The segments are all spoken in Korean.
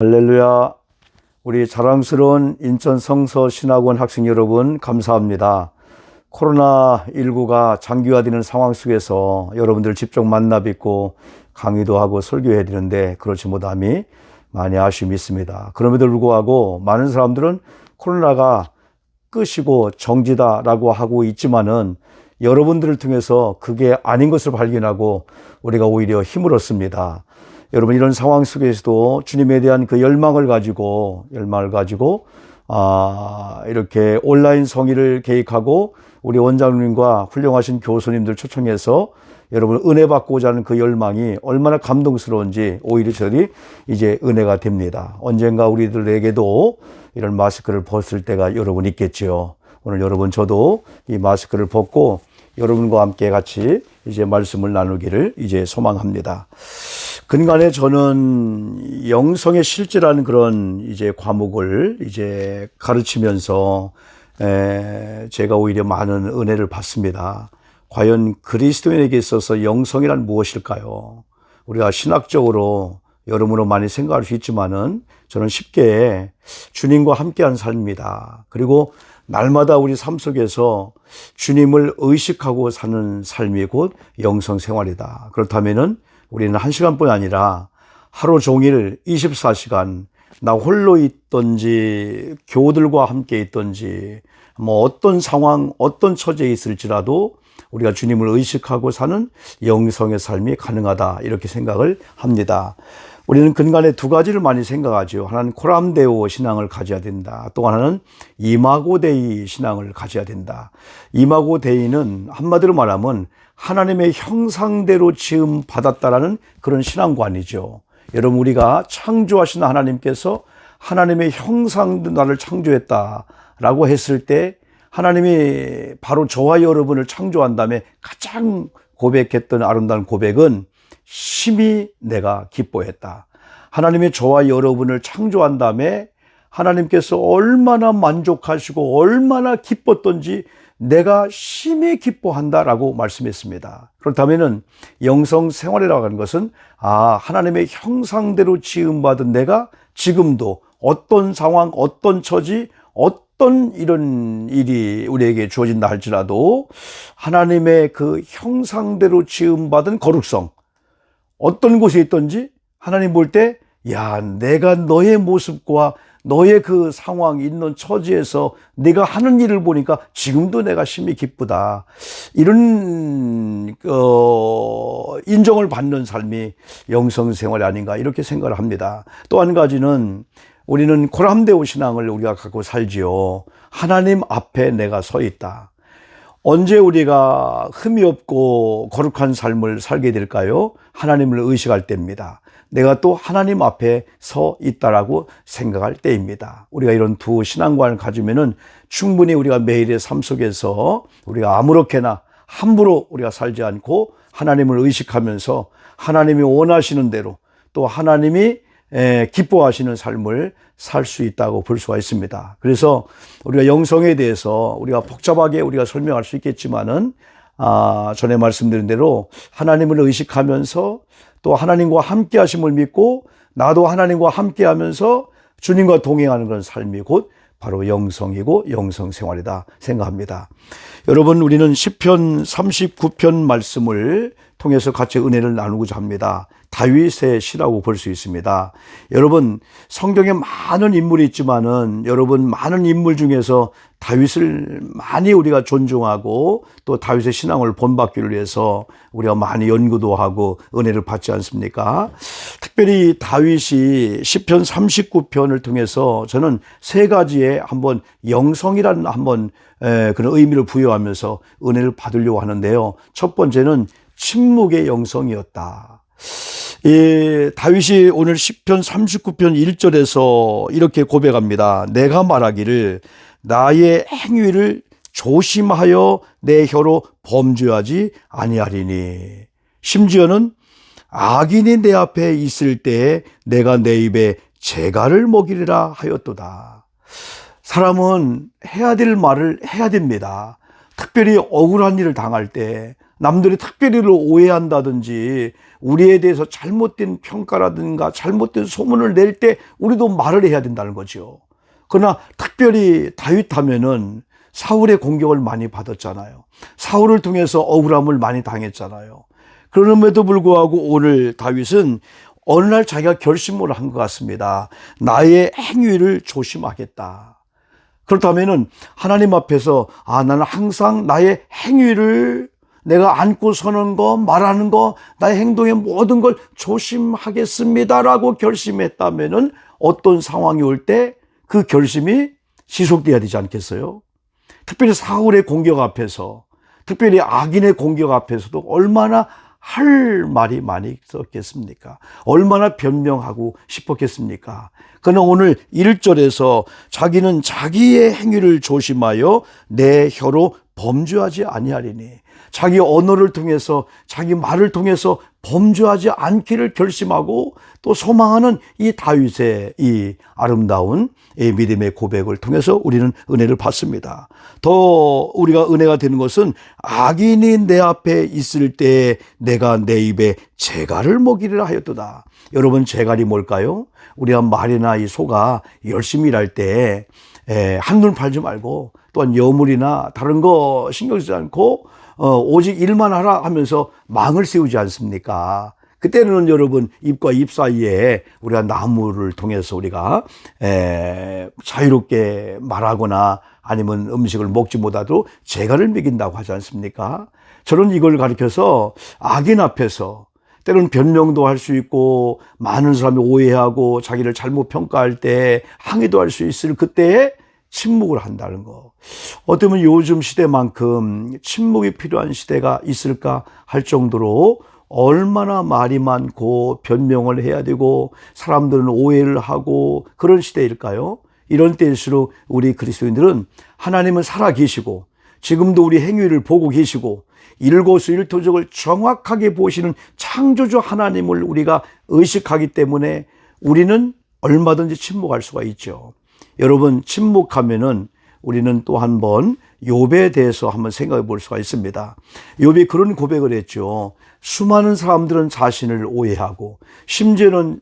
할렐루야. 우리 자랑스러운 인천 성서신학원 학생 여러분 감사합니다. 코로나19가 장기화되는 상황 속에서 여러분들 직접 만나 뵙고 강의도 하고 설교해야 되는데 그렇지 못함이 많이 아쉬움이 있습니다. 그럼에도 불구하고 많은 사람들은 코로나가 끝이고 정지다라고 하고 있지만은 여러분들을 통해서 그게 아닌 것을 발견하고 우리가 오히려 힘을 얻습니다. 여러분, 이런 상황 속에서도 주님에 대한 그 열망을 가지고 이렇게 온라인 성의를 계획하고 우리 원장님과 훌륭하신 교수님들 초청해서 여러분 은혜 받고자 하는 그 열망이 얼마나 감동스러운지 오히려 저들이 이제 은혜가 됩니다. 언젠가 우리들에게도 이런 마스크를 벗을 때가 여러분 있겠지요. 오늘 여러분 저도 이 마스크를 벗고 여러분과 함께 같이 이제 말씀을 나누기를 이제 소망합니다. 근간에 저는 영성의 실제라는 그런 이제 과목을 이제 가르치면서 제가 오히려 많은 은혜를 받습니다. 과연 그리스도인에게 있어서 영성이란 무엇일까요? 우리가 신학적으로 여러모로 많이 생각할 수 있지만은 저는 쉽게 주님과 함께하는 삶입니다. 그리고 날마다 우리 삶 속에서 주님을 의식하고 사는 삶이 곧 영성 생활이다. 그렇다면은 우리는 1시간뿐 아니라 하루 종일 24시간 나 홀로 있든지 교우들과 함께 있든지 뭐 어떤 상황, 어떤 처지에 있을지라도 우리가 주님을 의식하고 사는 영성의 삶이 가능하다 이렇게 생각을 합니다. 우리는 근간에 두 가지를 많이 생각하죠. 하나는 코람데오 신앙을 가져야 된다. 또 하나는 이마고 데이 신앙을 가져야 된다. 이마고 데이는 한마디로 말하면 하나님의 형상대로 지음 받았다라는 그런 신앙관이죠. 여러분, 우리가 창조하신 하나님께서 하나님의 형상도 나를 창조했다라고 했을 때 하나님이 바로 저와 여러분을 창조한 다음에 가장 고백했던 아름다운 고백은 심히 내가 기뻐했다. 하나님이 저와 여러분을 창조한 다음에 하나님께서 얼마나 만족하시고 얼마나 기뻤던지 내가 심히 기뻐한다라고 말씀했습니다. 그렇다면은 영성 생활이라고 하는 것은 하나님의 형상대로 지음받은 내가 지금도 어떤 상황, 어떤 처지, 어떤 이런 일이 우리에게 주어진다 할지라도 하나님의 그 형상대로 지음받은 거룩성, 어떤 곳에 있든지 하나님 볼 때 내가 너의 모습과 너의 그 상황 있는 처지에서 내가 하는 일을 보니까 지금도 내가 심히 기쁘다. 이런 인정을 받는 삶이 영성생활이 아닌가 이렇게 생각을 합니다. 또 한 가지는 우리는 코람데오 신앙을 우리가 갖고 살지요. 하나님 앞에 내가 서 있다. 언제 우리가 흠이 없고 거룩한 삶을 살게 될까요? 하나님을 의식할 때입니다. 내가 또 하나님 앞에 서 있다라고 생각할 때입니다. 우리가 이런 두 신앙관을 가지면은 충분히 우리가 매일의 삶 속에서 우리가 아무렇게나 함부로 우리가 살지 않고 하나님을 의식하면서 하나님이 원하시는 대로 또 하나님이 기뻐하시는 삶을 살 수 있다고 볼 수가 있습니다. 그래서 우리가 영성에 대해서 우리가 복잡하게 우리가 설명할 수 있겠지만은 전에 말씀드린 대로 하나님을 의식하면서 또 하나님과 함께 하심을 믿고 나도 하나님과 함께 하면서 주님과 동행하는 그런 삶이 곧 바로 영성이고 영성생활이다 생각합니다. 여러분, 우리는 시편 39편 말씀을 통해서 같이 은혜를 나누고자 합니다. 다윗의 시라고 볼 수 있습니다. 여러분, 성경에 많은 인물이 있지만은 여러분 많은 인물 중에서 다윗을 많이 우리가 존중하고 또 다윗의 신앙을 본받기를 위해서 우리가 많이 연구도 하고 은혜를 받지 않습니까? 특별히 다윗이 시편 39편을 통해서 저는 세 가지의 한번 영성이라는 한번 그런 의미를 부여하면서 은혜를 받으려고 하는데요. 첫 번째는 침묵의 영성이었다. 다윗이 오늘 시편 39편 1절에서 이렇게 고백합니다. 내가 말하기를 나의 행위를 조심하여 내 혀로 범죄하지 아니하리니. 심지어는 악인이 내 앞에 있을 때에 내가 내 입에 재갈을 먹이리라 하였도다. 사람은 해야 될 말을 해야 됩니다. 특별히 억울한 일을 당할 때 남들이 특별히 우리를 오해한다든지 우리에 대해서 잘못된 평가라든가 잘못된 소문을 낼 때 우리도 말을 해야 된다는 거죠. 그러나 특별히 다윗 하면은 사울의 공격을 많이 받았잖아요. 사울을 통해서 억울함을 많이 당했잖아요. 그럼에도 불구하고 오늘 다윗은 어느 날 자기가 결심을 한 것 같습니다. 나의 행위를 조심하겠다. 그렇다면은 하나님 앞에서 나는 항상 나의 행위를 내가 안고 서는 거, 말하는 거, 나의 행동의 모든 걸 조심하겠습니다라고 결심했다면은 어떤 상황이 올 때 그 결심이 지속돼야 되지 않겠어요? 특별히 사울의 공격 앞에서, 특별히 악인의 공격 앞에서도 얼마나 할 말이 많이 있었겠습니까? 얼마나 변명하고 싶었겠습니까? 그러나 오늘 1절에서 자기는 자기의 행위를 조심하여 내 혀로 범죄하지 아니하리니, 자기 언어를 통해서 자기 말을 통해서 범죄하지 않기를 결심하고 또 소망하는 이 다윗의 이 아름다운 이 믿음의 고백을 통해서 우리는 은혜를 받습니다. 더 우리가 은혜가 되는 것은 악인이 내 앞에 있을 때 내가 내 입에 재갈을 먹이리라 하였도다. 여러분, 재갈이 뭘까요? 우리가 말이나 이 소가 열심히 일할 때 한눈 팔지 말고 또한 여물이나 다른 거 신경 쓰지 않고 오직 일만 하라 하면서 망을 세우지 않습니까? 그때는 여러분 입과 입 사이에 우리가 나무를 통해서 우리가 자유롭게 말하거나 아니면 음식을 먹지 못하도 재갈을 먹인다고 하지 않습니까? 저는 이걸 가리켜서 악인 앞에서 때로는 변명도 할 수 있고 많은 사람이 오해하고 자기를 잘못 평가할 때 항의도 할 수 있을 그때에 침묵을 한다는 거. 어쩌면 요즘 시대만큼 침묵이 필요한 시대가 있을까 할 정도로 얼마나 말이 많고 변명을 해야 되고 사람들은 오해를 하고 그런 시대일까요? 이런 때일수록 우리 그리스도인들은 하나님은 살아계시고 지금도 우리 행위를 보고 계시고 일거수일투족을 정확하게 보시는 창조주 하나님을 우리가 의식하기 때문에 우리는 얼마든지 침묵할 수가 있죠. 여러분, 침묵하면은 우리는 또 한 번 욥에 대해서 한번 생각해 볼 수가 있습니다. 욥이 그런 고백을 했죠. 수많은 사람들은 자신을 오해하고 심지어는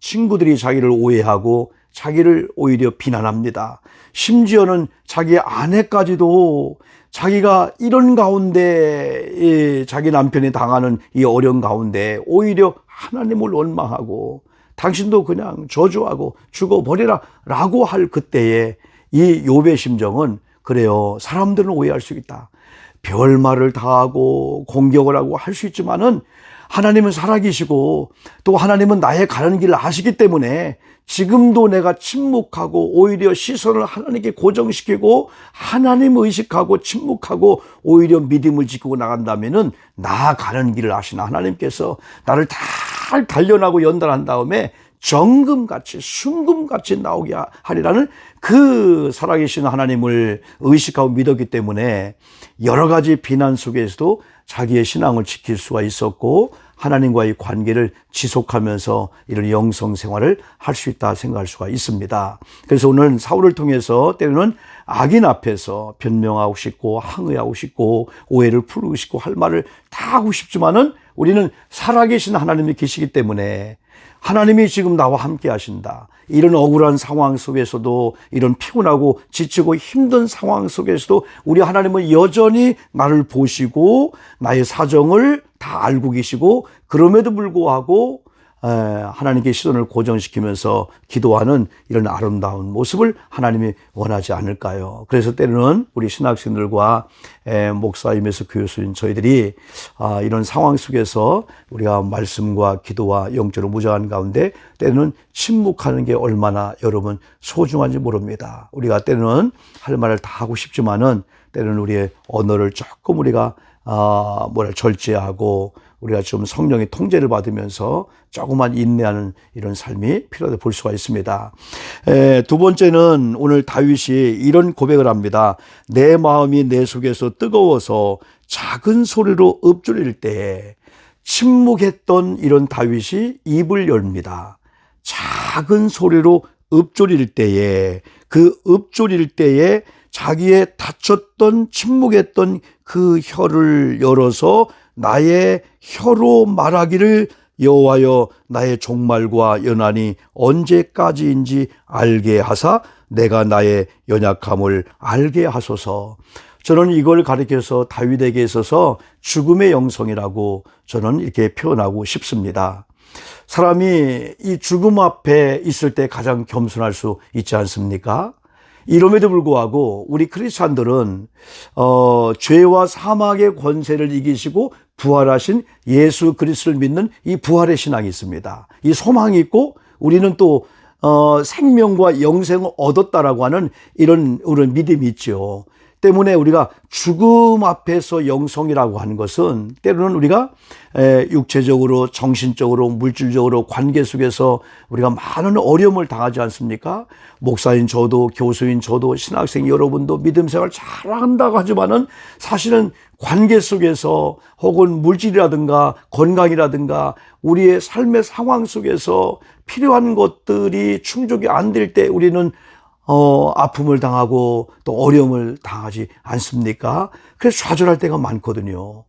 친구들이 자기를 오해하고 자기를 오히려 비난합니다. 심지어는 자기 아내까지도 자기가 이런 가운데 자기 남편이 당하는 이 어려운 가운데 오히려 하나님을 원망하고 당신도 그냥 저주하고 죽어버리라 라고 할 그때에 이 욥의 심정은 그래요. 사람들은 오해할 수 있다. 별말을 다 하고 공격을 하고 할 수 있지만은 하나님은 살아계시고 또 하나님은 나의 가는 길을 아시기 때문에 지금도 내가 침묵하고 오히려 시선을 하나님께 고정시키고 하나님 의식하고 침묵하고 오히려 믿음을 지키고 나간다면은 나 가는 길을 아시는 하나님께서 나를 잘 단련하고 연단한 다음에 정금같이 순금같이 나오게 하리라는 그 살아계신 하나님을 의식하고 믿었기 때문에 여러 가지 비난 속에서도 자기의 신앙을 지킬 수가 있었고 하나님과의 관계를 지속하면서 이런 영성 생활을 할 수 있다 생각할 수가 있습니다. 그래서 오늘 사울을 통해서 때로는 악인 앞에서 변명하고 싶고 항의하고 싶고 오해를 풀고 싶고 할 말을 다 하고 싶지만은 우리는 살아계신 하나님이 계시기 때문에 하나님이 지금 나와 함께 하신다. 이런 억울한 상황 속에서도 이런 피곤하고 지치고 힘든 상황 속에서도 우리 하나님은 여전히 나를 보시고 나의 사정을 다 알고 계시고 그럼에도 불구하고 하나님께 시선을 고정시키면서 기도하는 이런 아름다운 모습을 하나님이 원하지 않을까요? 그래서 때로는 우리 신학생들과 목사임에서 교수인 저희들이 이런 상황 속에서 우리가 말씀과 기도와 영적으로 무장한 가운데 때로는 침묵하는 게 얼마나 여러분 소중한지 모릅니다. 우리가 때로는 할 말을 다 하고 싶지만은 때로는 우리의 언어를 조금 우리가 절제하고 우리가 좀 성령의 통제를 받으면서 조금만 인내하는 이런 삶이 필요하다 볼 수가 있습니다. 두 번째는 오늘 다윗이 이런 고백을 합니다. 내 마음이 내 속에서 뜨거워서 작은 소리로 읊조릴 때에 침묵했던 이런 다윗이 입을 열립니다. 작은 소리로 읊조릴 때에 그 읊조릴 때에 자기의 닫혔던 침묵했던 그 혀를 열어서 나의 혀로 말하기를 여호와여 나의 종말과 연한이 언제까지인지 알게 하사 내가 나의 연약함을 알게 하소서. 저는 이걸 가리켜서 다윗에게 있어서 죽음의 영성이라고 저는 이렇게 표현하고 싶습니다. 사람이 이 죽음 앞에 있을 때 가장 겸손할 수 있지 않습니까? 이름에도 불구하고 우리 크리스찬들은 죄와 사망의 권세를 이기시고 부활하신 예수 그리스도를 믿는 이 부활의 신앙이 있습니다. 이 소망이 있고 우리는 또 생명과 영생을 얻었다라고 하는 이런 믿음이 있죠. 때문에 우리가 죽음 앞에서 영성이라고 하는 것은 때로는 우리가 육체적으로, 정신적으로, 물질적으로 관계 속에서 우리가 많은 어려움을 당하지 않습니까? 목사인 저도, 교수인 저도, 신학생 여러분도 믿음 생활 잘한다고 하지만은 사실은 관계 속에서 혹은 물질이라든가 건강이라든가 우리의 삶의 상황 속에서 필요한 것들이 충족이 안 될 때 우리는 아픔을 당하고 또 어려움을 당하지 않습니까? 그래서 좌절할 때가 많거든요.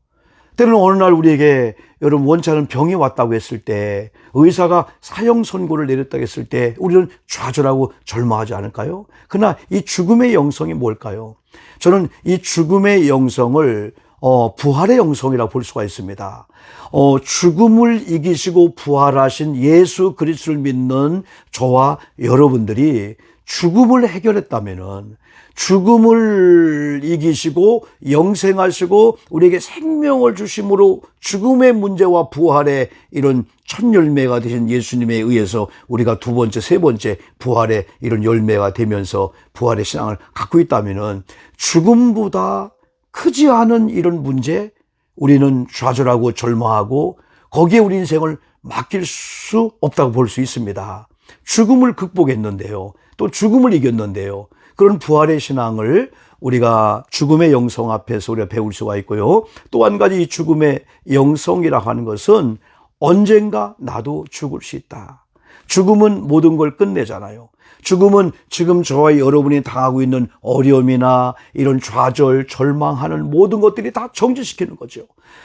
때로는 어느 날 우리에게 여러분 원치 않은 병이 왔다고 했을 때 의사가 사형 선고를 내렸다고 했을 때 우리는 좌절하고 절망하지 않을까요? 그러나 이 죽음의 영성이 뭘까요? 저는 이 죽음의 영성을 부활의 영성이라고 볼 수가 있습니다. 죽음을 이기시고 부활하신 예수 그리스도를 믿는 저와 여러분들이 죽음을 해결했다면은 죽음을 이기시고 영생하시고 우리에게 생명을 주심으로 죽음의 문제와 부활의 이런 첫 열매가 되신 예수님에 의해서 우리가 두 번째, 세 번째 부활의 이런 열매가 되면서 부활의 신앙을 갖고 있다면은 죽음보다 크지 않은 이런 문제 우리는 좌절하고 절망하고 거기에 우리 인생을 맡길 수 없다고 볼 수 있습니다. 죽음을 극복했는데요. 또 죽음을 이겼는데요. 그런 부활의 신앙을 우리가 죽음의 영성 앞에서 우리가 배울 수가 있고요. 또 한 가지 이 죽음의 영성이라고 하는 것은 언젠가 나도 죽을 수 있다. 죽음은 모든 걸 끝내잖아요. 죽음은 지금 저와 여러분이 당하고 있는 어려움이나 이런 좌절, 절망하는 모든 것들이 다 정지시키는 거죠.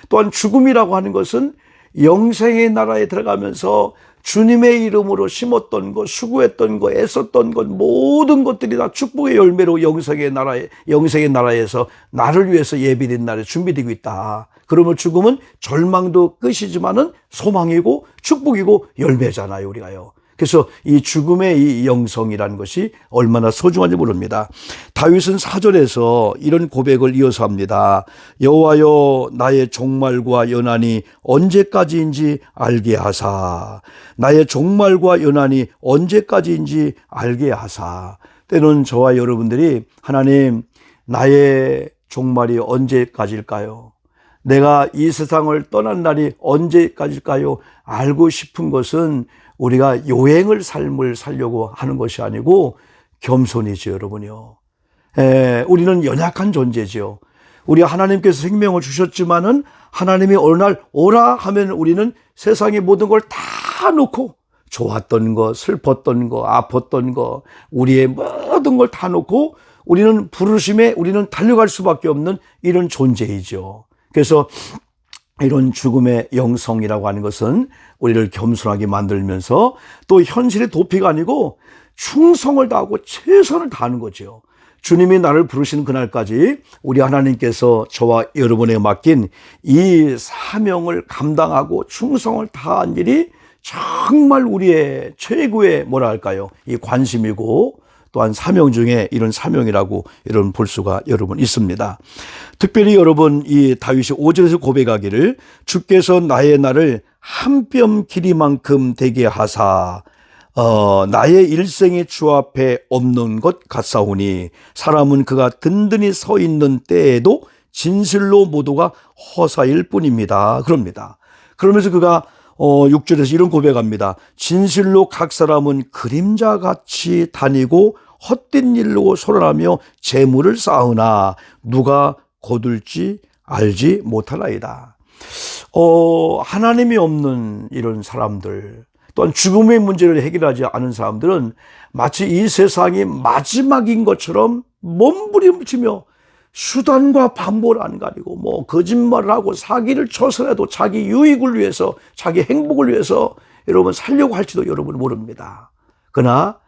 또한 죽음이라고 하는 것은 영생의 나라에 들어가면서 주님의 이름으로 심었던 것, 수고했던 것, 애썼던 것, 모든 것들이 다 축복의 열매로 영생의 나라에서 나를 위해서 예비된 날에 준비되고 있다. 그러면 죽음은 절망도 끝이지만은 소망이고 축복이고 열매잖아요, 우리가요. 그래서 이 죽음의 이 영성이라는 것이 얼마나 소중한지 모릅니다. 다윗은 4절에서 이런 고백을 이어서 합니다. 여호와여 나의 종말과 연한이 언제까지인지 알게 하사. 나의 종말과 연한이 언제까지인지 알게 하사. 때는 저와 여러분들이 하나님 나의 종말이 언제까지일까요? 내가 이 세상을 떠난 날이 언제까지일까요? 알고 싶은 것은 우리가 요행을 삶을 살려고 하는 것이 아니고 겸손이죠, 여러분요. 우리는 연약한 존재죠. 우리 하나님께서 생명을 주셨지만은 하나님이 어느 날 오라 하면 우리는 세상의 모든 걸 다 놓고 좋았던 거, 슬펐던 거, 아팠던 거, 우리의 모든 걸 다 놓고 우리는 부르심에 우리는 달려갈 수밖에 없는 이런 존재이죠. 그래서 이런 죽음의 영성이라고 하는 것은 우리를 겸손하게 만들면서 또 현실의 도피가 아니고 충성을 다하고 최선을 다하는 거죠. 주님이 나를 부르시는 그날까지 우리 하나님께서 저와 여러분에게 맡긴 이 사명을 감당하고 충성을 다한 일이 정말 우리의 최고의 뭐랄까요? 이 관심이고 또한 사명 중에 이런 사명이라고 여러분 볼 수가 여러분 있습니다. 특별히 여러분 이 다윗이 5절에서 고백하기를 주께서 나의 날을 한 뼘 길이만큼 되게 하사 나의 일생이 주 앞에 없는 것 같사오니 사람은 그가 든든히 서 있는 때에도 진실로 모두가 허사일 뿐입니다. 그럽니다. 그러면서 그가 6절에서 이런 고백합니다. 진실로 각 사람은 그림자같이 다니고 헛된 일로 소란하며 재물을 쌓으나 누가 거둘지 알지 못하나이다. 하나님이 없는 이런 사람들, 또한 죽음의 문제를 해결하지 않은 사람들은 마치 이 세상이 마지막인 것처럼 몸부림치며 수단과 방법을 안 가리고 뭐 거짓말을 하고 사기를 쳐서라도 자기 유익을 위해서, 자기 행복을 위해서 여러분 살려고 할지도 여러분 모릅니다. 그러나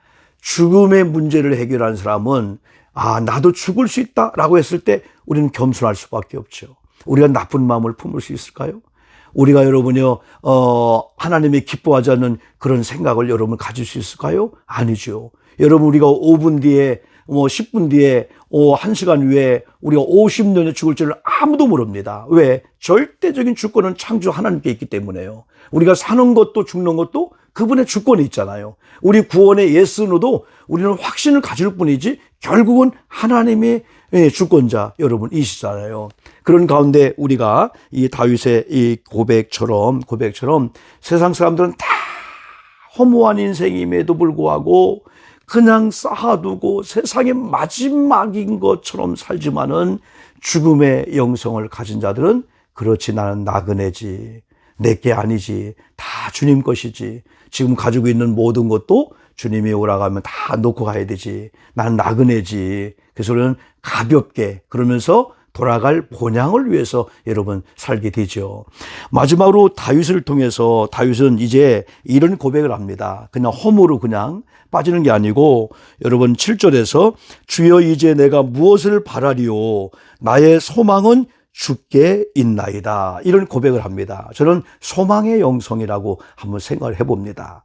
죽음의 문제를 해결하는 사람은 나도 죽을 수 있다라고 했을 때 우리는 겸손할 수밖에 없죠. 우리가 나쁜 마음을 품을 수 있을까요? 우리가 여러분이요, 하나님이 기뻐하지 않는 그런 생각을 여러분 가질 수 있을까요? 아니죠. 여러분, 우리가 5분 뒤에, 10분 뒤에, 1시간 후에 우리가 50년에 죽을 줄을 아무도 모릅니다. 왜? 절대적인 주권은 창조 하나님께 있기 때문에요. 우리가 사는 것도 죽는 것도 그분의 주권이 있잖아요. 우리 구원의 예스노도 우리는 확신을 가질 뿐이지 결국은 하나님이 주권자 여러분이시잖아요. 그런 가운데 우리가 이 다윗의 이 고백처럼 세상 사람들은 다 허무한 인생임에도 불구하고 그냥 쌓아두고 세상의 마지막인 것처럼 살지만은 죽음의 영성을 가진 자들은 그렇지, 나는 나그네지, 내게 아니지, 다 주님 것이지, 지금 가지고 있는 모든 것도 주님이 오라가면 다 놓고 가야 되지, 나는 나그네지. 그래서 우리는 가볍게 그러면서 돌아갈 본향을 위해서 여러분 살게 되죠. 마지막으로 다윗을 통해서 다윗은 이제 이런 고백을 합니다. 그냥 험으로 그냥 빠지는 게 아니고 여러분 7절에서 주여 이제 내가 무엇을 바라리요 나의 소망은 주께 있나이다, 이런 고백을 합니다. 저는 소망의 영성이라고 한번 생각을 해봅니다.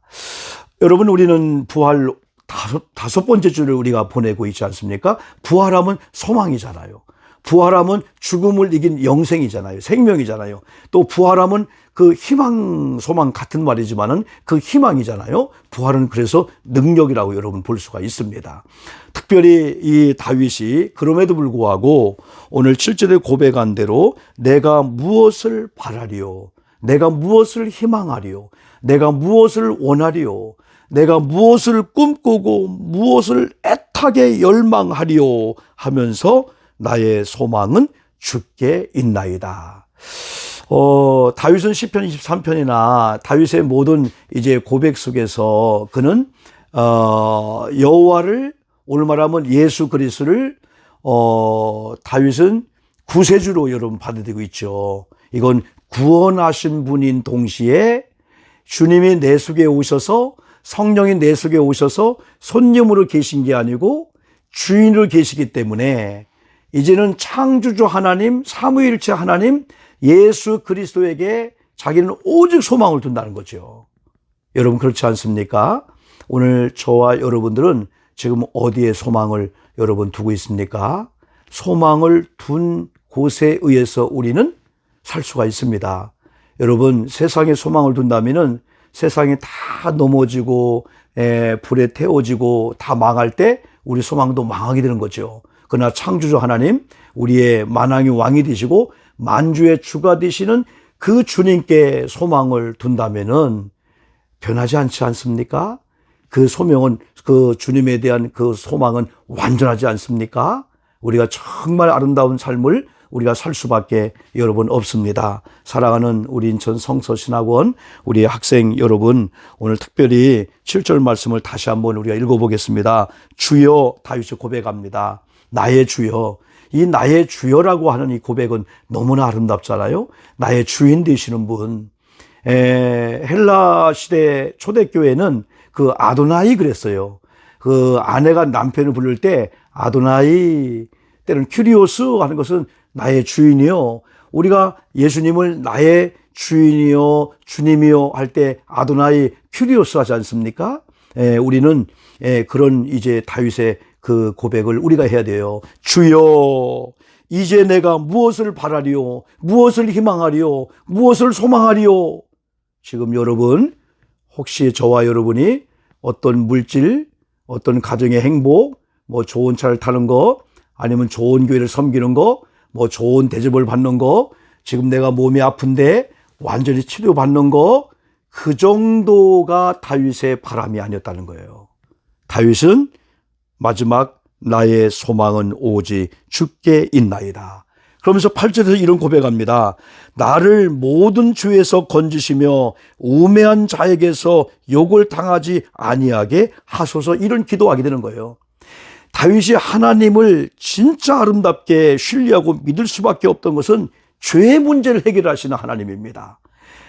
여러분, 우리는 부활 다섯 번째 주를 우리가 보내고 있지 않습니까? 부활하면 소망이잖아요. 부활하면 죽음을 이긴 영생이잖아요. 생명이잖아요. 또 부활하면 그 희망, 소망 같은 말이지만은 그 희망이잖아요. 부활은 그래서 능력이라고 여러분 볼 수가 있습니다. 특별히 이 다윗이 그럼에도 불구하고 오늘 7절에 고백한 대로 내가 무엇을 바라리요, 내가 무엇을 희망하리요, 내가 무엇을 원하리요, 내가 무엇을 꿈꾸고 무엇을 애타게 열망하리요 하면서 나의 소망은 주께 있나이다. 다윗은 시편 23편이나 다윗의 모든 이제 고백 속에서 그는 여호와를, 오늘 말하면 예수 그리스도를 다윗은 구세주로 여러분 받아들이고 있죠. 이건 구원하신 분인 동시에 주님이 내 속에 오셔서, 성령이 내 속에 오셔서 손님으로 계신 게 아니고 주인으로 계시기 때문에 이제는 창조주 하나님, 삼위일체 하나님, 예수 그리스도에게 자기는 오직 소망을 둔다는 거죠. 여러분 그렇지 않습니까? 오늘 저와 여러분들은 지금 어디에 소망을 여러분 두고 있습니까? 소망을 둔 곳에 의해서 우리는 살 수가 있습니다. 여러분, 세상에 소망을 둔다면은 세상이 다 넘어지고 불에 태워지고 다 망할 때 우리 소망도 망하게 되는 거죠. 그러나 창조주 하나님, 우리의 만왕의 왕이 되시고 만주의 주가 되시는 그 주님께 소망을 둔다면은 변하지 않지 않습니까? 그 소명은, 그 주님에 대한 그 소망은 완전하지 않습니까? 우리가 정말 아름다운 삶을 우리가 살 수밖에 여러분 없습니다. 사랑하는 우리 인천 성서신학원 우리 학생 여러분, 오늘 특별히 7절 말씀을 다시 한번 우리가 읽어보겠습니다. 주여, 다윗이 고백합니다. 나의 주여. 이 나의 주여라고 하는 이 고백은 너무나 아름답잖아요. 나의 주인 되시는 분. 헬라 시대 초대교회는 그 아도나이 그랬어요. 그 아내가 남편을 부를 때 아도나이, 때는 큐리오스 하는 것은 나의 주인이요. 우리가 예수님을 나의 주인이요, 주님이요 할 때 아도나이 큐리오스 하지 않습니까? 우리는 그런 이제 다윗의 그 고백을 우리가 해야 돼요. 주여, 이제 내가 무엇을 바라리요, 무엇을 희망하리요, 무엇을 소망하리요. 지금 여러분, 혹시 저와 여러분이 어떤 물질, 어떤 가정의 행복, 뭐 좋은 차를 타는 거, 아니면 좋은 교회를 섬기는 거, 뭐 좋은 대접을 받는 거, 지금 내가 몸이 아픈데 완전히 치료받는 거, 그 정도가 다윗의 바람이 아니었다는 거예요. 다윗은 마지막 나의 소망은 오직 주께 있나이다. 그러면서 8절에서 이런 고백합니다. 나를 모든 죄에서 건지시며 우매한 자에게서 욕을 당하지 아니하게 하소서, 이런 기도하게 되는 거예요. 다윗이 하나님을 진짜 아름답게 신뢰하고 믿을 수밖에 없던 것은 죄의 문제를 해결하시는 하나님입니다.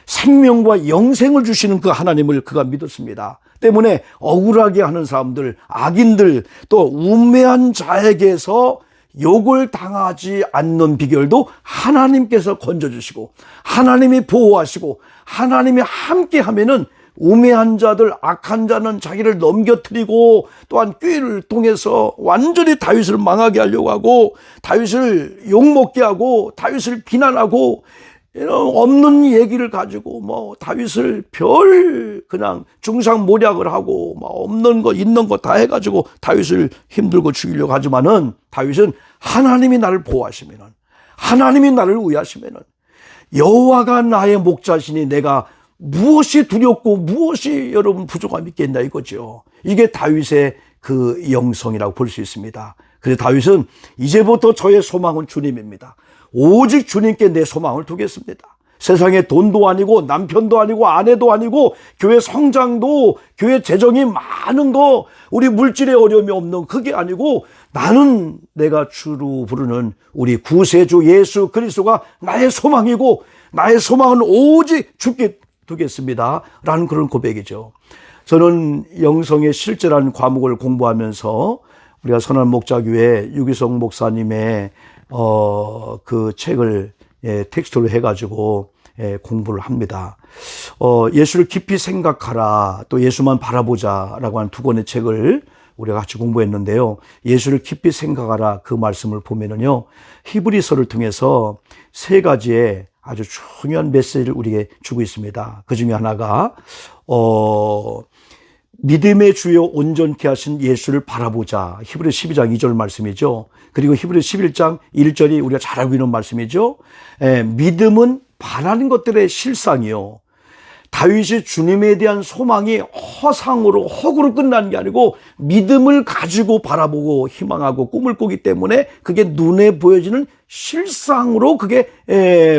생명과 영생을 주시는 그 하나님을 그가 믿었습니다. 때문에 억울하게 하는 사람들, 악인들, 또 우매한 자에게서 욕을 당하지 않는 비결도 하나님께서 건져주시고 하나님이 보호하시고 하나님이 함께 하면은 우매한 자들, 악한 자는 자기를 넘겨뜨리고 또한 꾀를 통해서 완전히 다윗을 망하게 하려고 하고 다윗을 욕먹게 하고 다윗을 비난하고 없는 얘기를 가지고 다윗을 그냥 중상모략을 하고 없는 거 있는 거 다 해가지고 다윗을 힘들고 죽이려고 하지만은 다윗은 하나님이 나를 보호하시면은, 하나님이 나를 위하시면은, 여호와가 나의 목자시니 내가 무엇이 두렵고 무엇이 여러분 부족함이 있겠나 이거죠. 이게 다윗의 그 영성이라고 볼 수 있습니다. 그래서 다윗은 이제부터 저의 소망은 주님입니다. 오직 주님께 내 소망을 두겠습니다. 세상에 돈도 아니고 남편도 아니고 아내도 아니고 교회 성장도 교회 재정이 많은 거 우리 물질에 어려움이 없는 그게 아니고 나는 내가 주로 부르는 우리 구세주 예수 그리스도가 나의 소망이고 나의 소망은 오직 주께 두겠습니다 라는 그런 고백이죠. 저는 영성의 실제라는 과목을 공부하면서 우리가 선한 목자교회 유기성 목사님의 그 책을 텍스트로 해가지고 공부를 합니다. 예수를 깊이 생각하라, 또 예수만 바라보자라고 하는 두 권의 책을 우리가 같이 공부했는데요. 예수를 깊이 생각하라 그 말씀을 보면은요, 히브리서를 통해서 세 가지의 아주 중요한 메시지를 우리에게 주고 있습니다. 그 중에 하나가 믿음의 주요 온전케 하신 예수를 바라보자. 히브리 12장 2절 말씀이죠. 그리고 히브리 11장 1절이 우리가 잘 알고 있는 말씀이죠. 믿음은 바라는 것들의 실상이요. 다윗이 주님에 대한 소망이 허상으로 허구로 끝나는 게 아니고 믿음을 가지고 바라보고 희망하고 꿈을 꾸기 때문에 그게 눈에 보여지는 실상으로 그게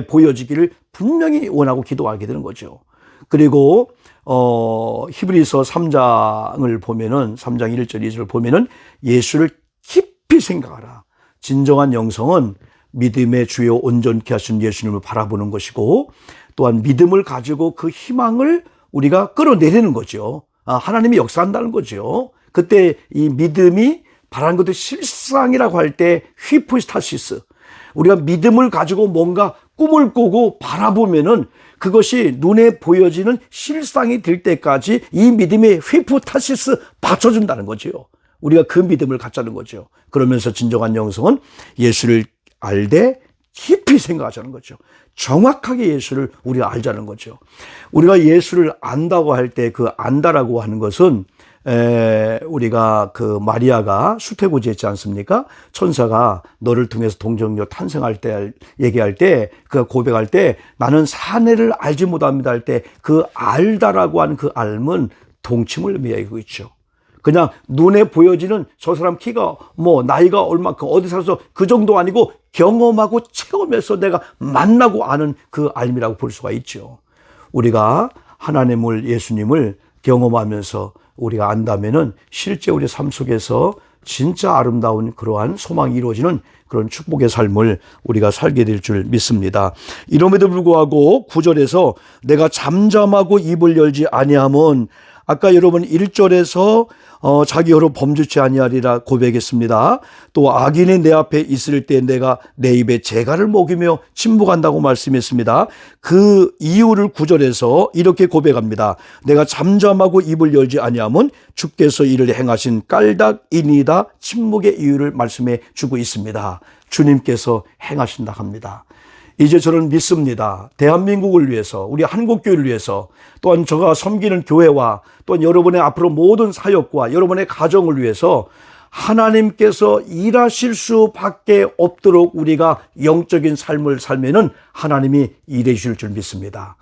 보여지기를 분명히 원하고 기도하게 되는 거죠. 그리고 히브리서 3장을 보면은 3장 1절 2절을 보면은 예수를 깊이 생각하라. 진정한 영성은 믿음의 주요 온전케 하신 예수님을 바라보는 것이고 또한 믿음을 가지고 그 희망을 우리가 끌어내리는 거죠. 하나님이 역사한다는 거죠. 그때 이 믿음이 바라는 것도 실상이라고 할 때 휘포스타시스, 우리가 믿음을 가지고 뭔가 꿈을 꾸고 바라보면은 그것이 눈에 보여지는 실상이 될 때까지 이 믿음이 휘포타시스 받쳐준다는 거죠. 우리가 그 믿음을 갖자는 거죠. 그러면서 진정한 영성은 예수를 알되 깊이 생각하자는 거죠. 정확하게 예수를 우리가 알자는 거죠. 우리가 예수를 안다고 할 때 그 안다라고 하는 것은 우리가 그 마리아가 수태고지 했지 않습니까? 천사가 너를 통해서 동정녀 탄생할 때 얘기할 때 그 고백할 때 나는 사내를 알지 못합니다 할 때 그 알다라고 하는 그 알은 동침을 의미하고 있죠. 그냥 눈에 보여지는 저 사람 키가 나이가 얼마큼 어디 살아서 그 정도 아니고 경험하고 체험해서 내가 만나고 아는 그 알미라고 볼 수가 있죠. 우리가 하나님을 예수님을 경험하면서 우리가 안다면은 실제 우리 삶 속에서 진짜 아름다운 그러한 소망이 이루어지는 그런 축복의 삶을 우리가 살게 될 줄 믿습니다. 이럼에도 불구하고 9절에서 내가 잠잠하고 입을 열지 아니하면 아까 여러분 1절에서 자기 혀로 범죄치 아니하리라 고백했습니다. 또 악인이 내 앞에 있을 때 내가 내 입에 재갈을 먹이며 침묵한다고 말씀했습니다. 그 이유를 9절에서 이렇게 고백합니다. 내가 잠잠하고 입을 열지 아니하면 주께서 이를 행하신 까닭이니이다. 침묵의 이유를 말씀해 주고 있습니다. 주님께서 행하신다 합니다. 이제 저는 믿습니다. 대한민국을 위해서, 우리 한국교회를 위해서, 또한 제가 섬기는 교회와 또한 여러분의 앞으로 모든 사역과 여러분의 가정을 위해서 하나님께서 일하실 수밖에 없도록 우리가 영적인 삶을 살면은 하나님이 일해 주실 줄 믿습니다.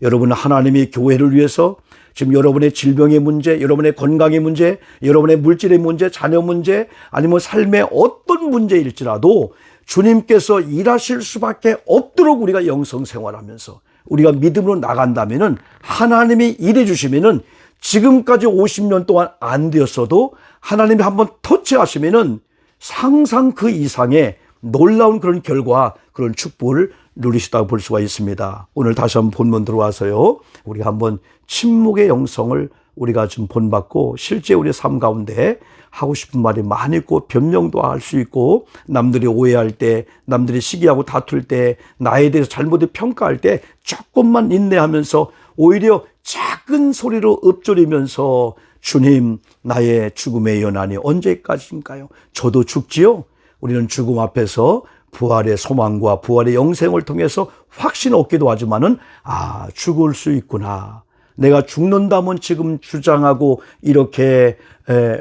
여러분, 하나님이 교회를 위해서 지금 여러분의 질병의 문제, 여러분의 건강의 문제, 여러분의 물질의 문제, 자녀 문제, 아니면 삶의 어떤 문제일지라도 주님께서 일하실 수밖에 없도록 우리가 영성 생활하면서 우리가 믿음으로 나간다면은 하나님이 일해 주시면은 지금까지 50년 동안 안 되었어도 하나님이 한번 터치하시면은 상상 그 이상의 놀라운 그런 결과, 그런 축복을 누리시다고 볼 수가 있습니다. 오늘 다시 한번 본문 들어와서요, 우리가 한번 침묵의 영성을 우리가 좀 본받고 실제 우리의 삶 가운데 하고 싶은 말이 많이 있고 변명도 할 수 있고 남들이 오해할 때, 남들이 시기하고 다툴 때, 나에 대해서 잘못을 평가할 때 조금만 인내하면서 오히려 작은 소리로 읊조리면서 주님, 나의 죽음의 연한이 언제까지인가요? 저도 죽지요? 우리는 죽음 앞에서 부활의 소망과 부활의 영생을 통해서 확신 얻기도 하지만은 죽을 수 있구나. 내가 죽는다면 지금 주장하고 이렇게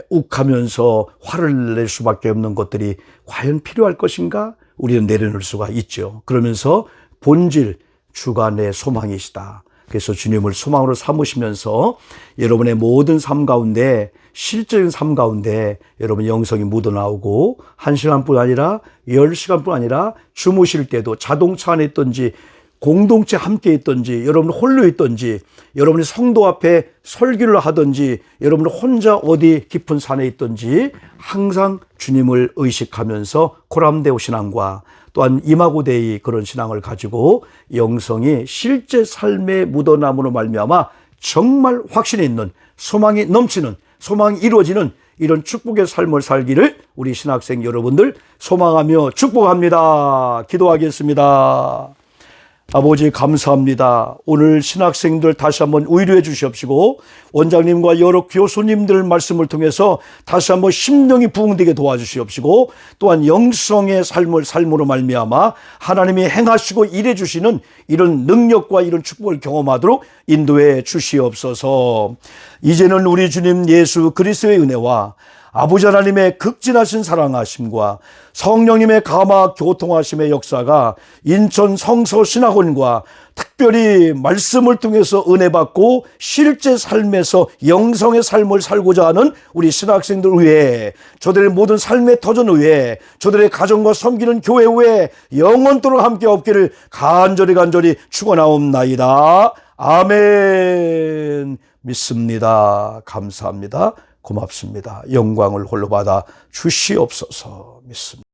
욱하면서 화를 낼 수밖에 없는 것들이 과연 필요할 것인가? 우리는 내려놓을 수가 있죠. 그러면서 본질, 주가 내 소망이시다. 그래서 주님을 소망으로 삼으시면서 여러분의 모든 삶 가운데, 실제적인 삶 가운데 여러분 영성이 묻어나오고 1시간뿐 아니라 10시간뿐 아니라 주무실 때도 자동차 안에 있든지 공동체 함께 있든지 여러분 홀로 있든지 여러분이 성도 앞에 설교를 하든지 여러분 혼자 어디 깊은 산에 있든지 항상 주님을 의식하면서 코람데오 신앙과 또한 이마고데이 그런 신앙을 가지고 영성이 실제 삶에 묻어남으로 말미암아 정말 확신이 있는, 소망이 넘치는, 소망이 이루어지는 이런 축복의 삶을 살기를 우리 신학생 여러분들 소망하며 축복합니다. 기도하겠습니다. 아버지 감사합니다. 오늘 신학생들 다시 한번 위로해 주시옵시고 원장님과 여러 교수님들 말씀을 통해서 다시 한번 심령이 부흥되게 도와주시옵시고 또한 영성의 삶으로 말미암아 하나님이 행하시고 일해 주시는 이런 능력과 이런 축복을 경험하도록 인도해 주시옵소서. 이제는 우리 주님 예수 그리스도의 은혜와 아버지 하나님의 극진하신 사랑하심과 성령님의 감화 교통하심의 역사가 인천 성서신학원과 특별히 말씀을 통해서 은혜 받고 실제 삶에서 영성의 삶을 살고자 하는 우리 신학생들 위해 저들의 모든 삶의 터전 위해 저들의 가정과 섬기는 교회 위해 영원토록 함께 없기를 간절히 축원하옵나이다. 아멘. 믿습니다. 감사합니다. 고맙습니다. 영광을 홀로 받아 주시옵소서. 믿습니다.